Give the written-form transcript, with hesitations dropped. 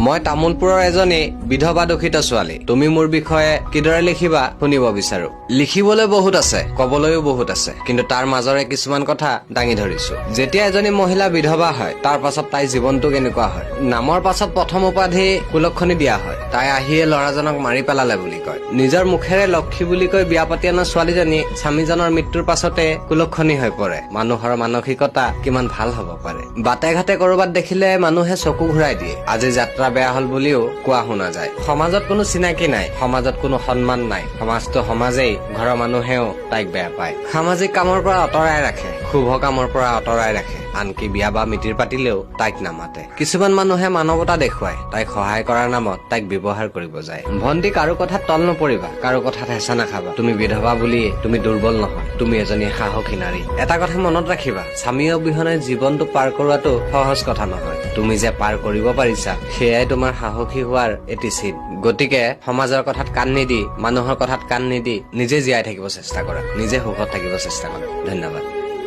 মই তামোলপুৰৰ এজনী বিধৱা দুখিত ছোৱালী। তুমি মোৰ বিষয়ে কিদৰে লিখিবা শুনিব বিচাৰো। লিখিবলৈ বহুত আছে, কবলৈও বহুত আছে, কিন্তু তাৰ মাজৰে কিছুমান কথা দাঙি ধৰিছো। যেতিয়া এজনী মহিলা বিধৱা হয়, তাৰ পাছত তাইৰ জীৱনটো কেনেকুৱা হয়। নামৰ পাছত প্ৰথম উপাধি কুলক্ষণী দিয়া হয়। তাই আহিয়ে ল'ৰাজনক মাৰি পেলালে বুলি কয়। নিজৰ মুখেৰে লক্ষী বুলি কৈ বিয়া পাতি অনা ছোৱালীজনী স্বামীজনৰ মৃত্যুৰ পাছতে কুলক্ষণী হৈ পৰে। মানুহৰ মানসিকতা কিমান ভাল হব পাৰে। বাটে ঘাটে কৰবাত দেখিলে মানুহে চকু ঘূৰাই দিয়ে। আজি যাত্ৰা বেয়া হল বুলিও কোৱা শুনা যায়। সমাজত কোনো চিনাকি নাই, সমাজত কোনো সন্মান নাই। সমাজটো সমাজেই, ঘৰৰ মানুহেও তাইক বেয়া পায়। সামাজিক কামৰ পৰা আঁতৰাই ৰাখে, শুভ কামৰ পৰা আঁতৰাই ৰাখে। আনকি বিয়া বা মিতিৰ পাতিলেও তাইক নামাতে। কিছুমান মানুহে মানৱতা দেখুৱাই, তাইক সহায় কৰাৰ নামত তাইক ব্যৱহাৰ কৰিব যায়। ভন্টি, কাৰো কথাত তল নপৰিবা, কাৰো কথাত হেঁচা নাখাবা। তুমি বিধৱা বুলি তুমি দুৰ্বল নহয়, তুমি এজনী সাহসী নাৰী। এটা কথা মনত ৰাখিবা, স্বামী অবিহনে জীৱনটো পাৰ কৰোৱাটো সহজ কথা নহয়। তুমি যে পাৰ কৰিব পাৰিছা, সেয়াই তোমাৰ সাহসী হোৱাৰ এটি চিন। গতিকে সমাজৰ কথাত কাণ নিদি, মানুহৰ কথাত কাণ নিদি নিজে জীয়াই থাকিব চেষ্টা কৰা, নিজে সুখত থাকিব চেষ্টা কৰা। ধন্যবাদ।